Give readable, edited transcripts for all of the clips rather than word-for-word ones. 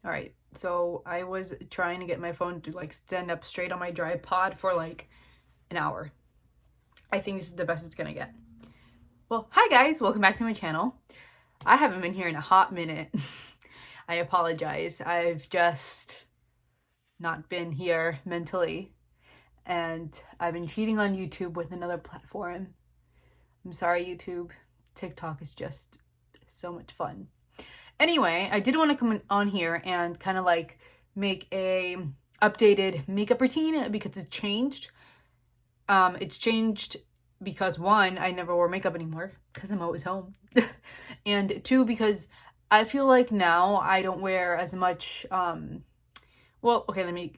All right, so I was trying to get my phone to like stand up straight on my tripod for like an hour. I think this is the best it's gonna get. Well, hi guys, welcome back to my channel. I haven't been here in a hot minute. I apologize. I've just not been here mentally, and I've been cheating on YouTube with another platform. I'm sorry, YouTube. TikTok is just so much fun. Anyway, I did want to come on here and kind of like make a updated makeup routine because it's changed. It's changed because one, I never wore makeup anymore because I'm always home. And two, because I feel like now I don't wear as much well, okay, let me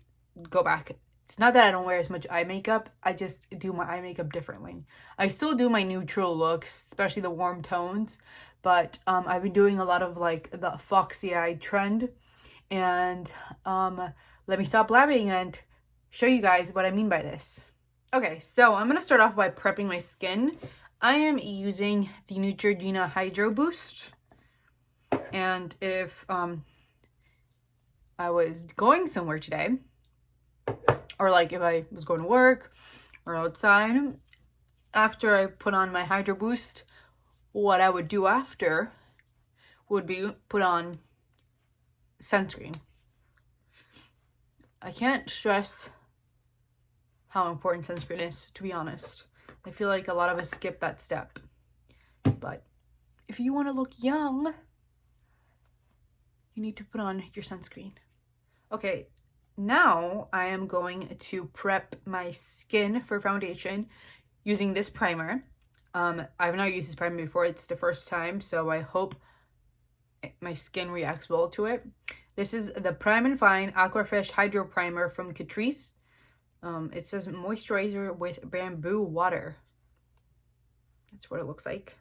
go back. It's not that I don't wear as much eye makeup. I just do my eye makeup differently. I still do my neutral looks, especially the warm tones, but I've been doing a lot of like the foxy eye trend. And let me stop blabbing and show you guys what I mean by this. Okay, so I'm gonna start off by prepping my skin. I am using the Neutrogena Hydro Boost. And if I was going somewhere today, or like if I was going to work or outside, after I put on my Hydro Boost, what I would do after would be put on sunscreen. I can't stress how important sunscreen is, to be honest. I feel like a lot of us skip that step. But if you want to look young, you need to put on your sunscreen. Okay, now I am going to prep my skin for foundation using this primer. I've not used this primer before. It's the first time, so I hope my skin reacts well to it. This is the Prime & Fine Aquafresh Hydro Primer from Catrice. It says moisturizer with bamboo water. That's what it looks like.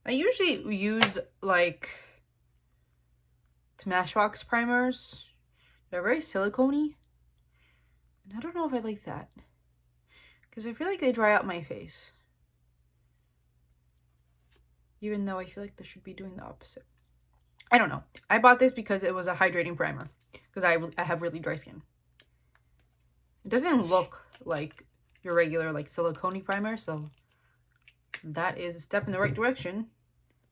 I usually use like Smashbox primers. They're very silicone-y. And I don't know if I like that, because I feel like they dry out my face. Even though I feel like they should be doing the opposite. I don't know. I bought this because it was a hydrating primer, because I have really dry skin. It doesn't look like your regular like silicone primer, so that is a step in the right direction.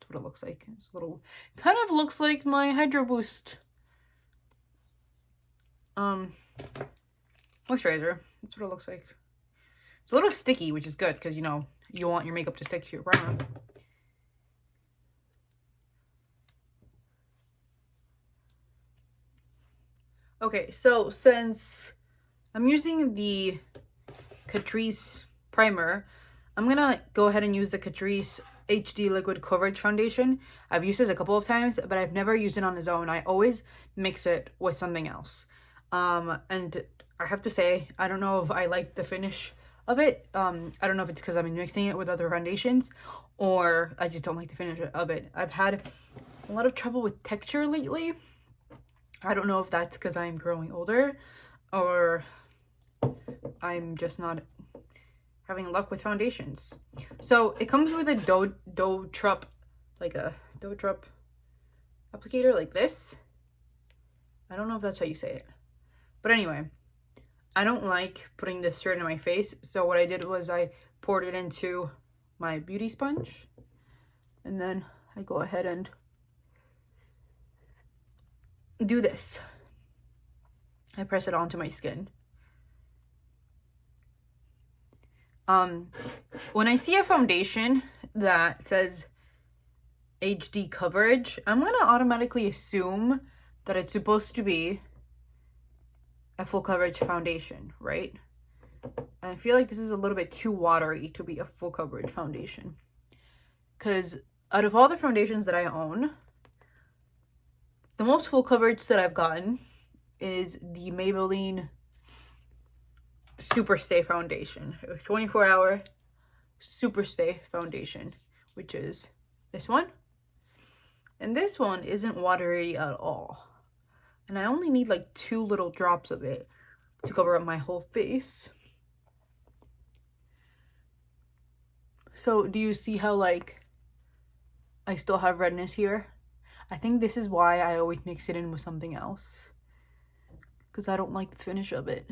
That's what it looks like. It's a little, kind of looks like my Hydro Boost moisturizer. That's what it looks like. It's a little sticky, which is good because you know you want your makeup to stick to your primer. Okay, so since I'm using the Catrice primer, I'm gonna go ahead and use the Catrice HD Liquid Coverage Foundation. I've used this a couple of times, but I've never used it on its own. I always mix it with something else. And I have to say, I don't know if I like the finish of it. I don't know if it's because I've been mixing it with other foundations, or I just don't like the finish of it. I've had a lot of trouble with texture lately. I don't know if that's because I'm growing older, or I'm just not having luck with foundations. So it comes with a doe trup, like a doe trup applicator like this. I don't know if that's how you say it. But anyway, I don't like putting this straight in my face. So what I did was I poured it into my beauty sponge. And then I go ahead and do this. I press it onto my skin. When I see a foundation that says HD coverage, I'm gonna automatically assume that it's supposed to be a full coverage foundation, right? I feel like this is a little bit too watery to be a full coverage foundation, because out of all the foundations that I own, the most full coverage that I've gotten is the Maybelline Super Stay Foundation, 24-hour Super Stay Foundation, which is this one. And this one isn't watery at all. And I only need like 2 little drops of it to cover up my whole face. So do you see how like I still have redness here? I think this is why I always mix it in with something else, because I don't like the finish of it.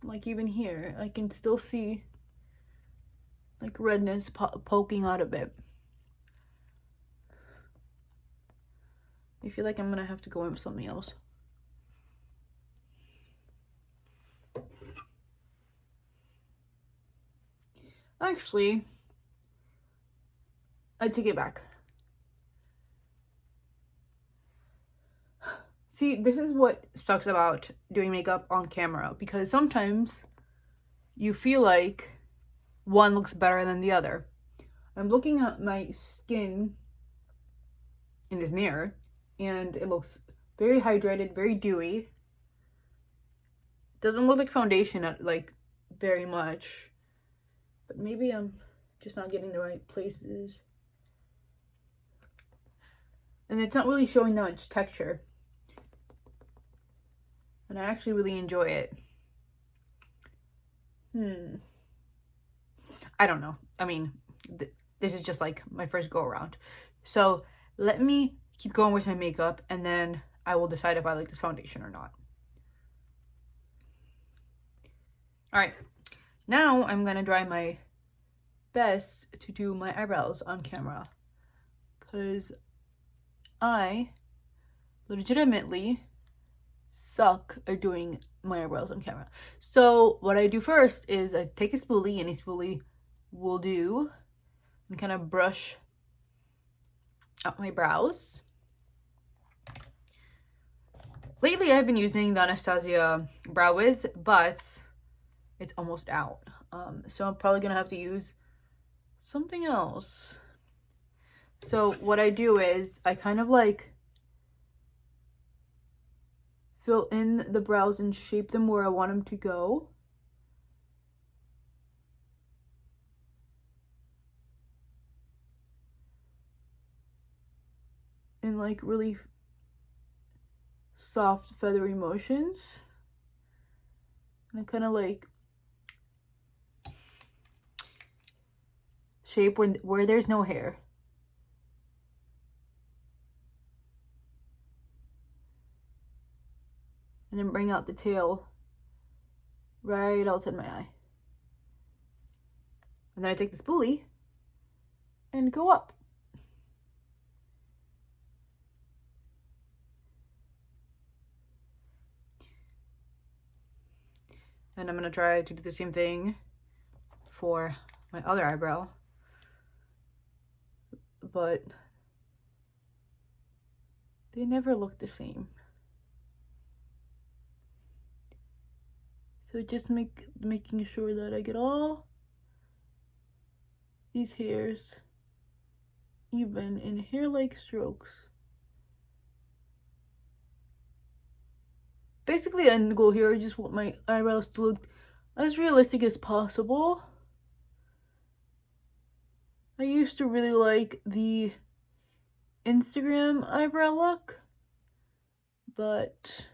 Like even here, I can still see like redness poking out of it. I feel like I'm gonna have to go in with something else. Actually, I take it back. See, this is what sucks about doing makeup on camera, because sometimes you feel like one looks better than the other. I'm looking at my skin in this mirror and it looks very hydrated, very dewy. Doesn't look like foundation at like very much, but maybe I'm just not getting the right places. And it's not really showing that much texture. And I actually really enjoy it. I don't know. I mean, this is just like my first go around. So let me keep going with my makeup and then I will decide if I like this foundation or not. All right, now I'm gonna try my best to do my eyebrows on camera, because I legitimately suck at doing my eyebrows on camera. So what I do first is I take a spoolie, any spoolie will do, and kind of brush out my brows. Lately I've been using the Anastasia Brow Wiz, but it's almost out. So I'm probably gonna have to use something else. So what I do is I kind of like fill in the brows and shape them where I want them to go. In like really soft feathery motions. And I kind of like shape where there's no hair. And then bring out the tail right outside my eye. And then I take the spoolie and go up. And I'm gonna try to do the same thing for my other eyebrow. But they never look the same. So just making sure that I get all these hairs even in hair-like strokes. Basically, the end goal here, I just want my eyebrows to look as realistic as possible. I used to really like the Instagram eyebrow look, but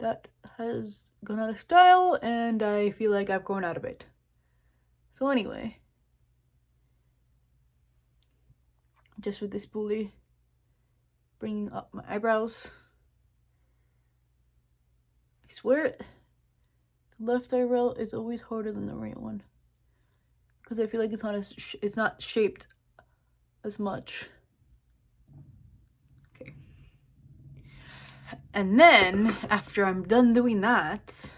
that has gone out of style and I feel like I've grown out of it. So anyway, just with this spoolie, bringing up my eyebrows. I swear, the left eyebrow is always harder than the right one, because I feel like it's not shaped as much. Okay. And then after I'm done doing that,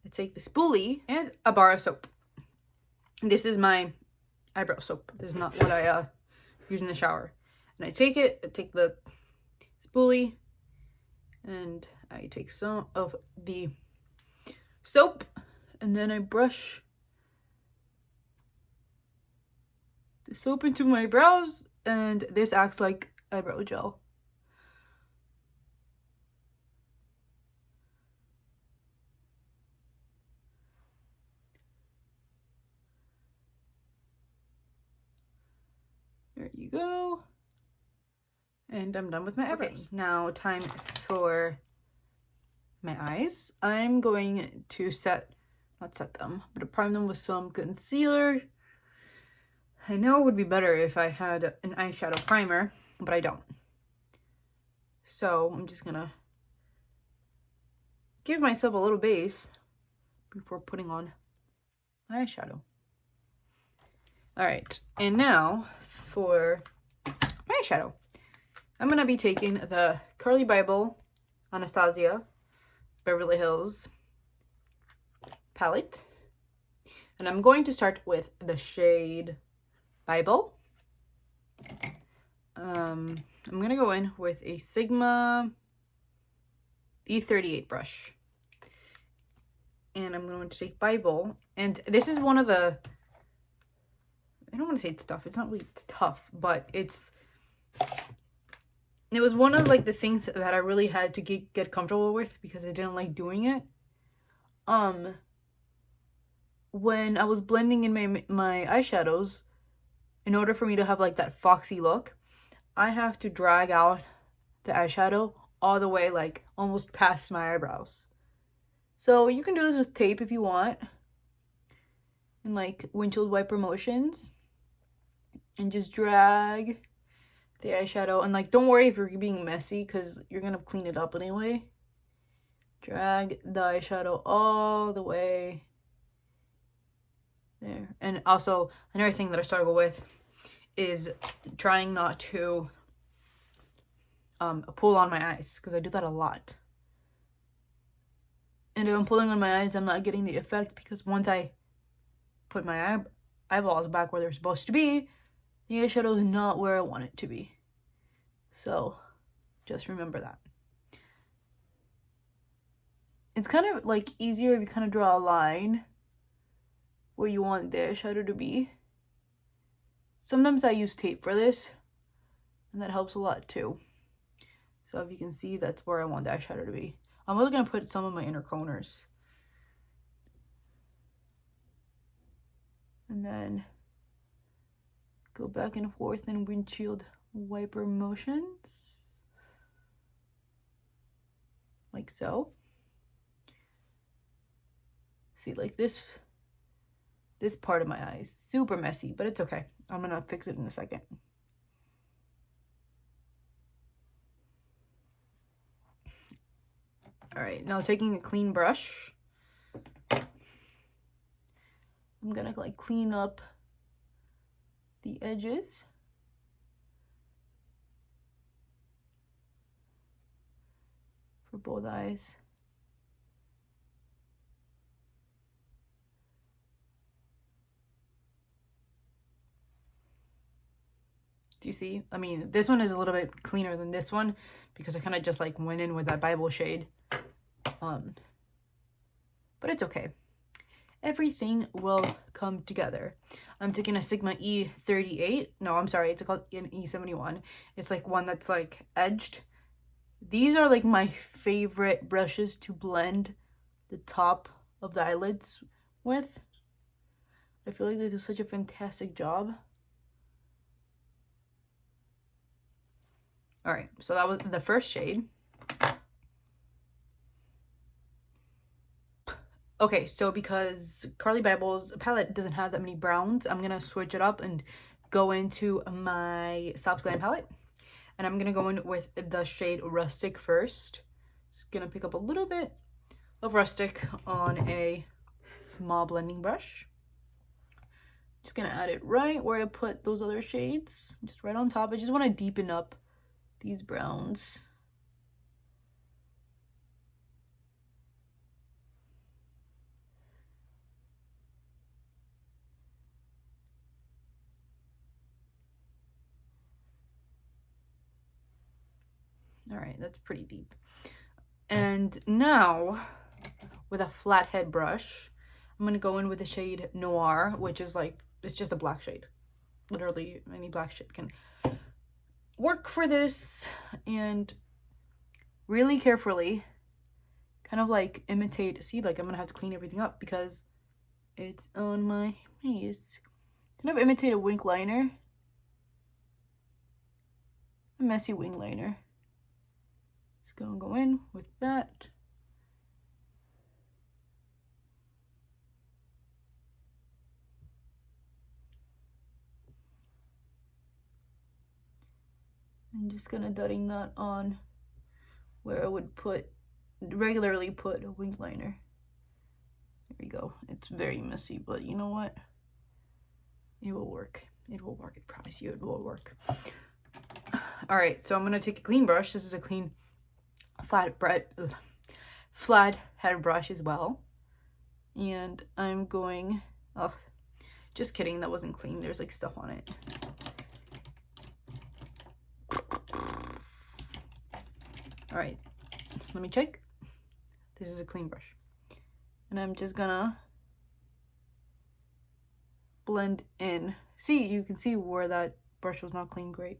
I take the spoolie and a bar of soap. This is my eyebrow soap. This is not what I use in the shower. And I take the spoolie, and I take some of the soap, and then I brush the soap into my brows, and this acts like eyebrow gel. There you go. And I'm done with my eyebrows. Okay, now time for my eyes. I'm going to not set them, but prime them with some concealer. I know it would be better if I had an eyeshadow primer, but I don't. So I'm just gonna give myself a little base before putting on my eyeshadow. All right, and now for my eyeshadow. I'm gonna be taking the Carli Bybel Anastasia Beverly Hills palette, and I'm going to start with the shade Bybel. I'm gonna go in with a Sigma E38 brush, and I'm going to take Bybel, and this is one of the, I don't want to say it's tough, it's not really tough, but it was one of like the things that I really had to get comfortable with because I didn't like doing it. When I was blending in my eyeshadows, in order for me to have like that foxy look, I have to drag out the eyeshadow all the way like almost past my eyebrows. So you can do this with tape if you want, and like windshield wiper motions, and just drag the eyeshadow. And like, don't worry if you're being messy because you're gonna clean it up anyway. Drag the eyeshadow all the way there. And also another thing that I struggle with is trying not to pull on my eyes, because I do that a lot. And if I'm pulling on my eyes, I'm not getting the effect, because once I put my eyeballs back where they're supposed to be, the eyeshadow is not where I want it to be. So just remember that. It's kind of like easier if you kind of draw a line where you want the eyeshadow to be. Sometimes I use tape for this, and that helps a lot too. So if you can see, that's where I want the eyeshadow to be. I'm also going to put some of my inner corners. And then go back and forth in windshield wiper motions. Like so. See, like this part of my eye is super messy, but it's okay. I'm going to fix it in a second. All right, now taking a clean brush, I'm gonna like clean up the edges. For both eyes. Do you see? I mean, this one is a little bit cleaner than this one because I kind of just like went in with that Bybel shade. But it's okay. Everything will come together. I'm taking a Sigma E38. No, I'm sorry. It's called an E71. It's like one that's like edged. These are like my favorite brushes to blend the top of the eyelids with. I feel like they do such a fantastic job. All right, so that was the first shade. Okay, so because Carli Bybel's palette doesn't have that many browns, I'm gonna switch it up and go into my Soft Glam palette. And I'm gonna go in with the shade Rustic first. Just gonna pick up a little bit of Rustic on a small blending brush. Just gonna add it right where I put those other shades, just right on top. I just wanna deepen up these browns. All right, that's pretty deep. And now, with a flathead brush, I'm gonna go in with the shade Noir, which is like, it's just a black shade. Literally, any black shade can work for this. And really carefully, kind of like imitate, see, like I'm gonna have to clean everything up because it's on my face. Kind of imitate a wink liner. a messy wing liner. Just gonna go in with that. I'm just gonna dotting that on where I would regularly put a wing liner. There we go. It's very messy, but you know what? It will work. It will work. I promise you it will work. All right, so I'm gonna take a clean brush. This is a clean flat head brush as well. And I'm going, oh, just kidding, that wasn't clean. There's like stuff on it. All right, let me check. This is a clean brush. And I'm just gonna blend in. See, you can see where that brush was not clean. Great.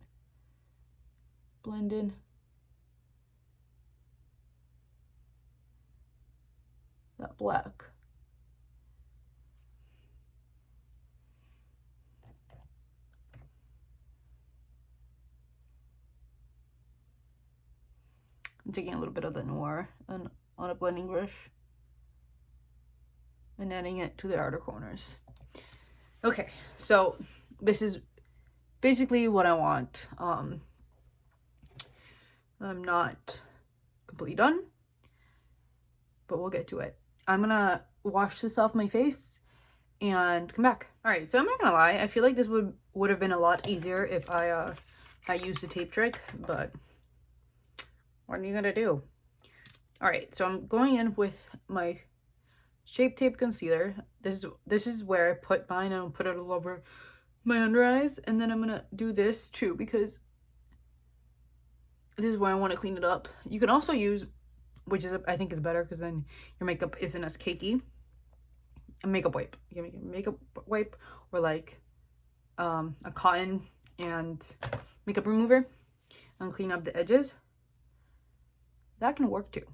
Blend in. That black. I'm taking a little bit of the noir and on a blending brush and adding it to the outer corners. Okay, so this is basically what I want. I'm not completely done, but we'll get to it. I'm gonna wash this off my face and come back. All right, so I'm not gonna lie, I feel like this would have been a lot easier if I used the tape trick, but what are you gonna do? All right, so I'm going in with my Shape Tape concealer. This is where I put mine, and I'll put it all over my under eyes, and then I'm gonna do this too because this is where I want to clean it up. You can also use, which is I think is better because then your makeup isn't as cakey, a makeup wipe. You can make a makeup wipe or like a cotton and makeup remover and clean up the edges. That can work too.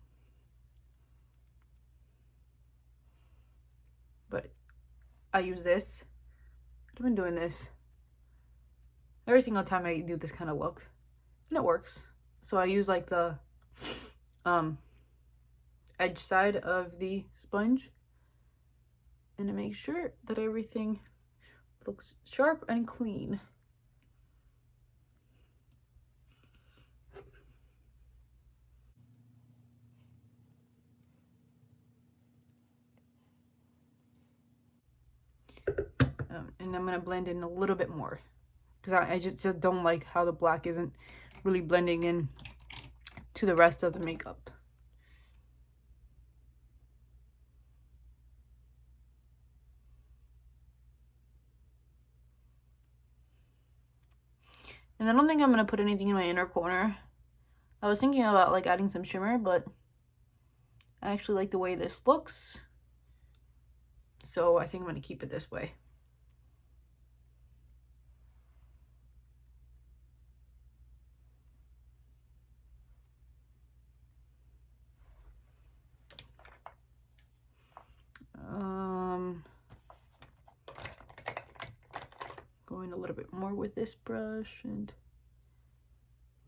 But I use this. I've been doing this every single time I do this kind of look, and it works. So I use like the edge side of the sponge and to make sure that everything looks sharp and clean. And I'm gonna blend in a little bit more because I just don't like how the black isn't really blending in to the rest of the makeup. And I don't think I'm gonna put anything in my inner corner. I was thinking about like adding some shimmer, but I actually like the way this looks, so I think I'm gonna keep it this way. Going a little bit more with this brush and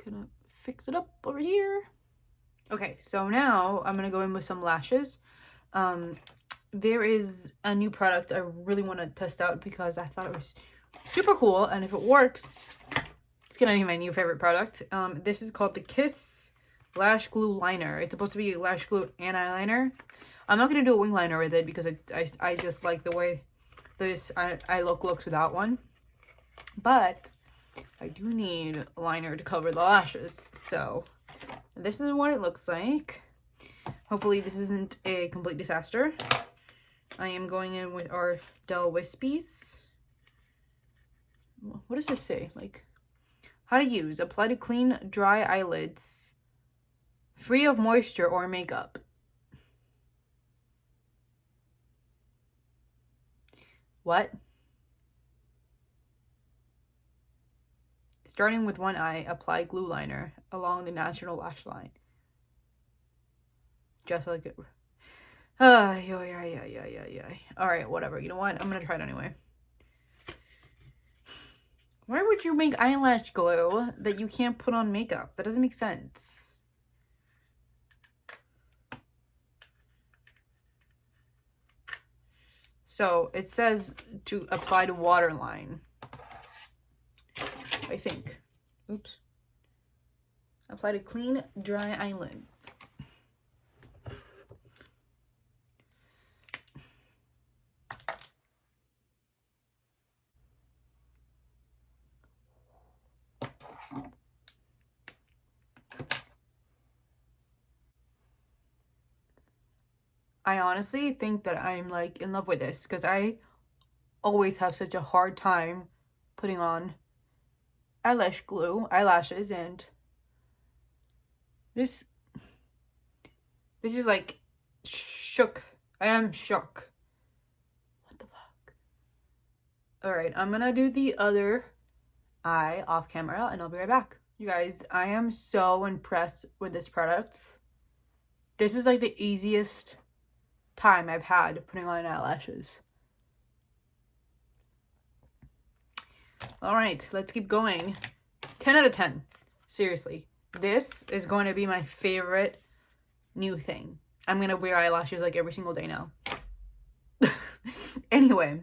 gonna fix it up over here. Okay, so now I'm gonna go in with some lashes. There is a new product I really want to test out because I thought it was super cool, and if it works, it's gonna be my new favorite product. This is called the Kiss Lash Glue Liner. It's supposed to be lash glue and eyeliner. I'm not gonna do a wing liner with it because I just like the way this eye look looks without one. But I do need a liner to cover the lashes, so this is what it looks like. Hopefully this isn't a complete disaster. I am going in with our Dell Wispies. What does this say? Like, how to use. Apply to clean, dry eyelids, free of moisture or makeup. What? Starting with one eye, apply glue liner along the natural lash line. Just like it. Alright, whatever. You know what? I'm gonna try it anyway. Why would you make eyelash glue that you can't put on makeup? That doesn't make sense. So it says to apply to waterline, I think. Oops. Apply to clean, dry eyelids. I honestly think that I'm like in love with this because I always have such a hard time putting on eyelashes, and this is like shook. I am shook. What the fuck? All right, I'm gonna do the other eye off camera and I'll be right back. You guys, I am so impressed with this product. This is like the easiest time I've had putting on eyelashes. All right, let's keep going. 10 out of 10. Seriously, this is going to be my favorite new thing. I'm going to wear eyelashes like every single day now. Anyway,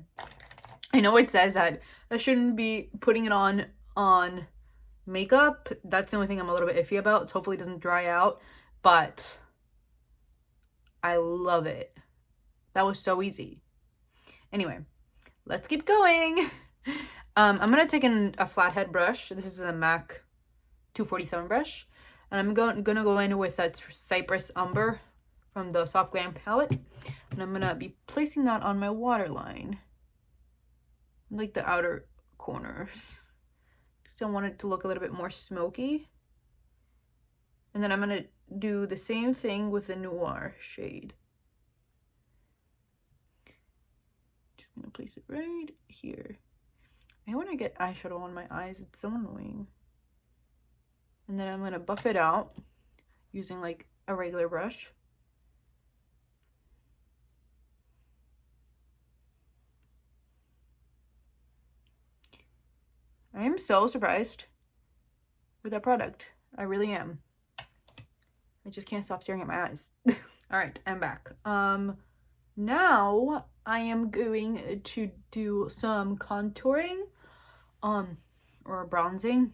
I know it says that I shouldn't be putting it on makeup. That's the only thing I'm a little bit iffy about. So hopefully it doesn't dry out, but I love it. That was so easy. Anyway, let's keep going. I'm going to take a flathead brush. This is a MAC 247 brush. And I'm going to go in with that Cypress Umber from the Soft Glam palette. And I'm going to be placing that on my waterline. Like the outer corners. Still want it to look a little bit more smoky. And then I'm going to do the same thing with the Noir shade. Just going to place it right here. I want to get eyeshadow on my eyes. It's so annoying. And then I'm going to buff it out using like a regular brush. I am so surprised with that product. I really am. I just can't stop staring at my eyes. All right, I'm back. Now I am going to do some contouring, or bronzing.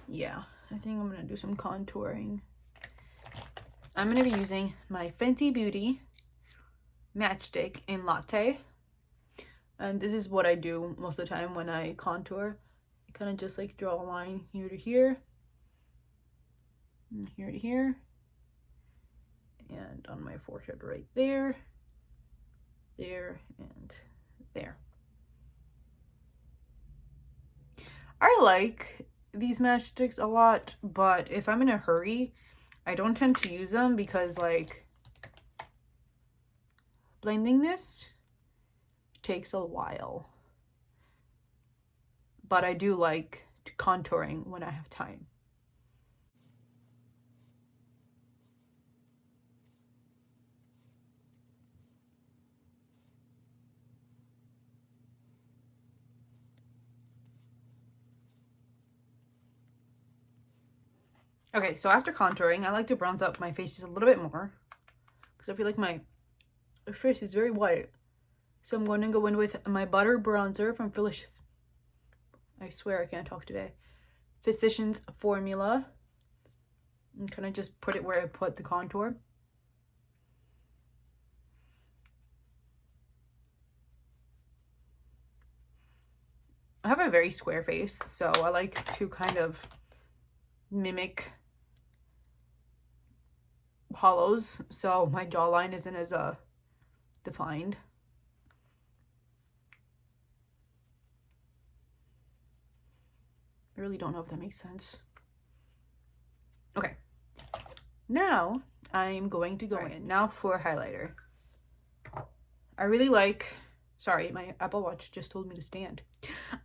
Yeah, I think I'm gonna do some contouring. I'm gonna be using my Fenty Beauty Matchstick in Latte. And this is what I do most of the time when I contour. I kind of just like draw a line here to here, and here to here, and on my forehead right there, there, and there. I like these matchsticks a lot, but if I'm in a hurry, I don't tend to use them because like blending this takes a while. But I do like contouring when I have time. Okay, so after contouring, I like to bronze up my face just a little bit more because I feel like my face is very white. So I'm going to go in with my Butter Bronzer from I swear I can't talk today. Physicians Formula. And kind of just put it where I put the contour. I have a very square face, so I like to kind of mimic hollows, so my jawline isn't as defined. I really don't know if that makes sense. Okay, now I'm going to go in. Now for highlighter. I really like, sorry, my Apple Watch just told me to stand.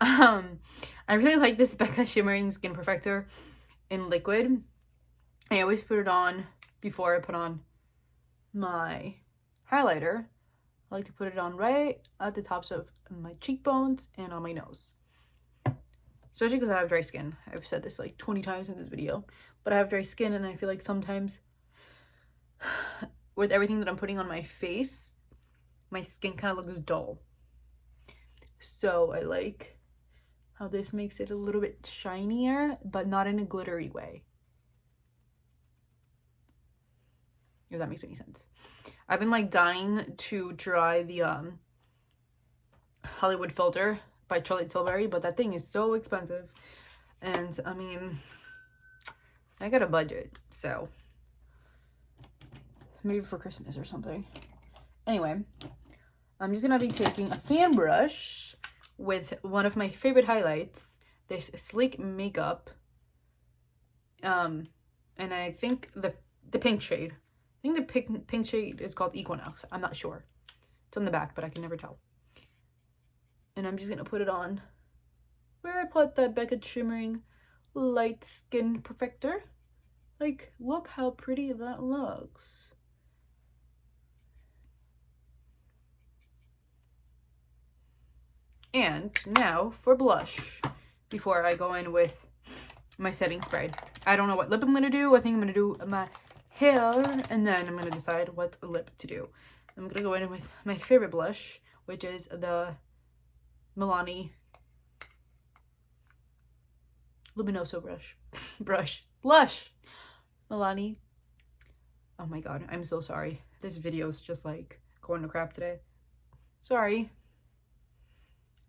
I really like this Becca Shimmering Skin Perfector in liquid. I always put it on before I put on my highlighter. I like to put it on right at the tops of my cheekbones and on my nose. Especially because I have dry skin. I've said this like 20 times in this video. But I have dry skin, and I feel like sometimes with everything that I'm putting on my face, my skin kind of looks dull. So I like how this makes it a little bit shinier, but not in a glittery way. If that makes any sense. I've been like dying to try the Hollywood filter by Charlotte Tilbury, but that thing is so expensive. And I mean, I got a budget, so maybe for Christmas or something. Anyway, I'm just gonna be taking a fan brush with one of my favorite highlights, this Sleek Makeup, and I think the pink shade. I think the pink shade is called Equinox. I'm not sure. It's on the back, but I can never tell. And I'm just gonna put it on where I put that Becca Shimmering Light Skin Perfector. Like, look how pretty that looks. And now for blush, before I go in with my setting spray. I don't know what lip I'm gonna do. I think I'm gonna do my hair, and then I'm gonna decide what lip to do. I'm gonna go in with my favorite blush, which is the Milani Luminoso blush. Milani. Oh my god, I'm so sorry. This video is just like going to crap today. Sorry.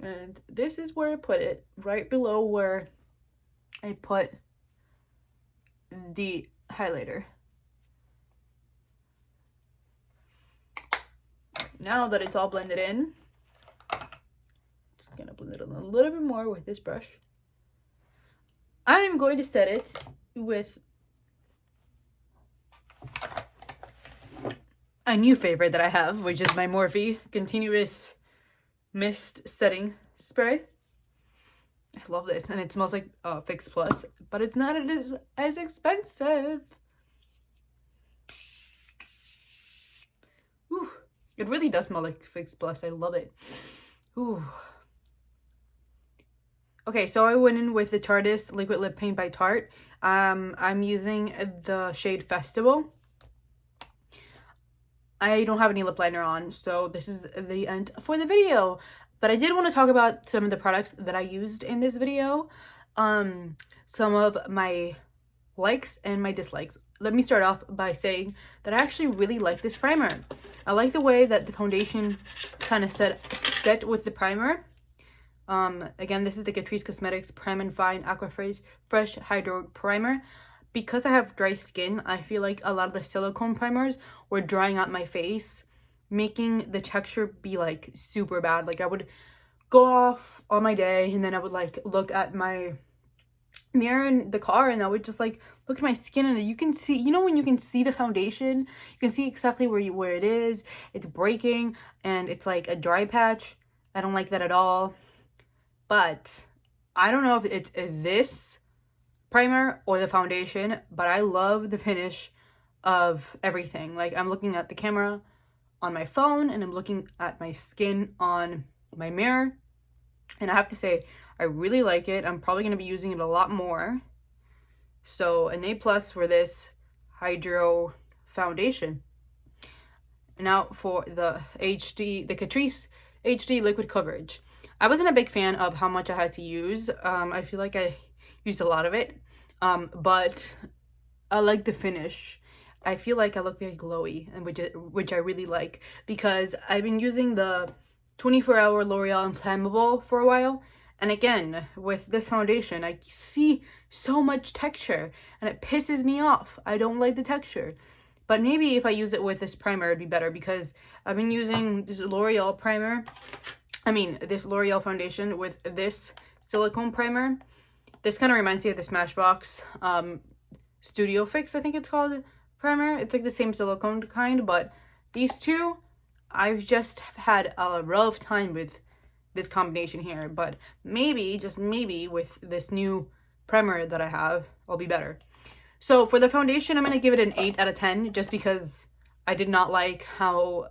And this is where I put it, right below where I put the highlighter. Now that it's all blended in, just gonna blend it in a little bit more with this brush. I'm going to set it with a new favorite that I have, which is my Morphe Continuous Mist Setting Spray. I love this, and it smells like Fix Plus, but it's not as expensive. Ooh, it really does smell like Fix Plus. I love it. Ooh. Okay, so I went in with the Tarteist Liquid Lip Paint by Tarte. I'm using the shade Festival. I don't have any lip liner on, so this is the end for the video. But I did want to talk about some of the products that I used in this video. Some of my likes and my dislikes. Let me start off by saying that I actually really like this primer. I like the way that the foundation kind of set with the primer. Again, this is the Catrice Cosmetics Prime and Fine Aqua Fresh Hydro Primer. Because I have dry skin, I feel like a lot of the silicone primers were drying out my face, making the texture be like super bad. Like I would go off on my day, and then I would like look at my mirror in the car, and I would just like look at my skin, and you can see, you know, when you can see the foundation, you can see exactly where it is. It's breaking, and it's like a dry patch. I don't like that at all. But I don't know if it's this primer or the foundation, but I love the finish of everything. Like I'm looking at the camera on my phone, and I'm looking at my skin on my mirror, and I have to say I really like it. I'm probably going to be using it a lot more. So an A+ for this Hydro foundation. Now for the Catrice HD Liquid Coverage. I wasn't a big fan of how much I had to use. I feel like I used a lot of it, but I like the finish. I feel like I look very glowy, and which I really like, because I've been using the 24-hour L'Oreal Inflammable for a while, and again with this foundation I see so much texture, and it pisses me off. I don't like the texture. But maybe if I use it with this primer it'd be better, because I've been using this L'Oreal foundation with this silicone primer. This kind of reminds me of the Smashbox Studio Fix, I think it's called, primer. It's like the same silicone kind, but these two, I've just had a rough time with this combination here. But maybe, just maybe, with this new primer that I have, I'll be better. So for the foundation, I'm going to give it an 8 out of 10, just because I did not like how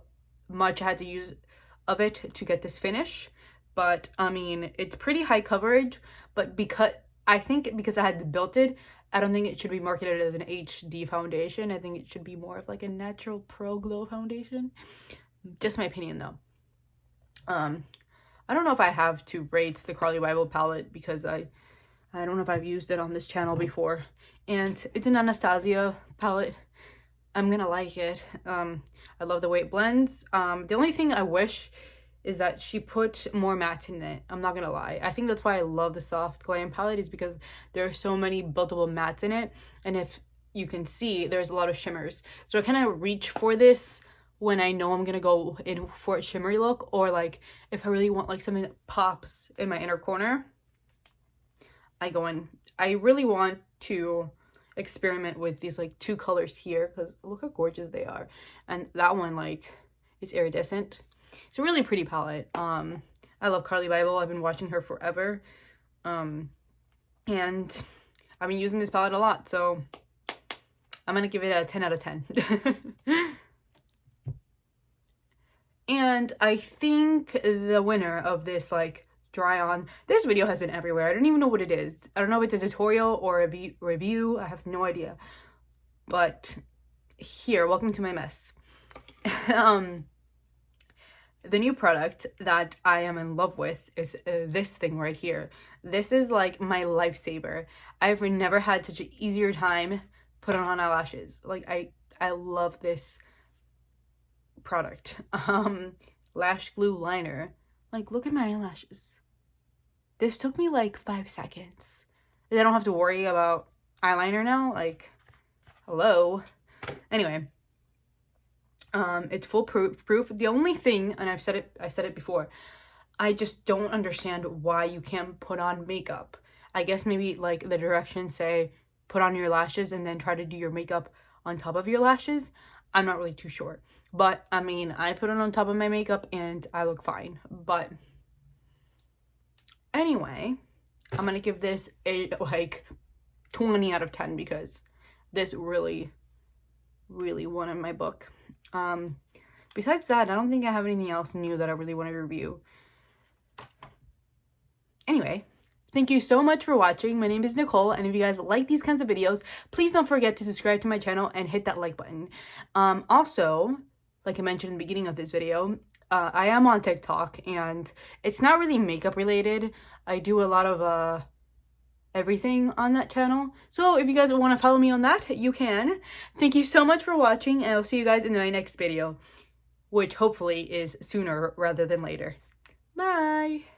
much I had to use of it to get this finish. But I mean, it's pretty high coverage, but because I had built it, I don't think it should be marketed as an HD foundation. I think it should be more of like a natural pro glow foundation. Just my opinion though. I don't know if I have to rate the Carli Bybel palette because I don't know if I've used it on this channel before. And it's an Anastasia palette. I'm gonna like it. I love the way it blends. The only thing I wish is that she put more mattes in it. I'm not gonna lie. I think that's why I love the Soft Glam palette, is because there are so many buildable mattes in it. And if you can see, there's a lot of shimmers. So I kind of reach for this when I know I'm gonna go in for a shimmery look, or like if I really want like something that pops in my inner corner, I go in. I really want to experiment with these like 2 colors here because look how gorgeous they are. And that one like is iridescent. It's a really pretty palette. I love Carli Bybel. I've been watching her forever. And I've been using this palette a lot, so I'm gonna give it a 10 out of 10. And I think the winner of this like dry on, this video has been everywhere. I don't even know what it is. I don't know if it's a tutorial or a review. I have no idea. But here, welcome to my mess. The new product that I am in love with is this thing right here. This is like my lifesaver. I've never had such an easier time putting on eyelashes. Like I love this product. Lash glue liner. Like, look at my eyelashes. This took me like 5 seconds. I don't have to worry about eyeliner now. Like, hello. Anyway, it's foolproof. The only thing, and I said it before, I just don't understand why you can't put on makeup. I guess maybe like the directions say put on your lashes and then try to do your makeup on top of your lashes. I'm not really too sure. But, I mean, I put it on top of my makeup and I look fine. But, anyway, I'm going to give this a, like, 20 out of 10 because this really, really won in my book. Besides that, I don't think I have anything else new that I really want to review. Anyway, thank you so much for watching. My name is Nicole, and if you guys like these kinds of videos, please don't forget to subscribe to my channel and hit that like button. Also, like I mentioned in the beginning of this video, I am on TikTok, and it's not really makeup related. I do a lot of everything on that channel. So if you guys want to follow me on that, you can. Thank you so much for watching, and I'll see you guys in my next video, which hopefully is sooner rather than later. Bye!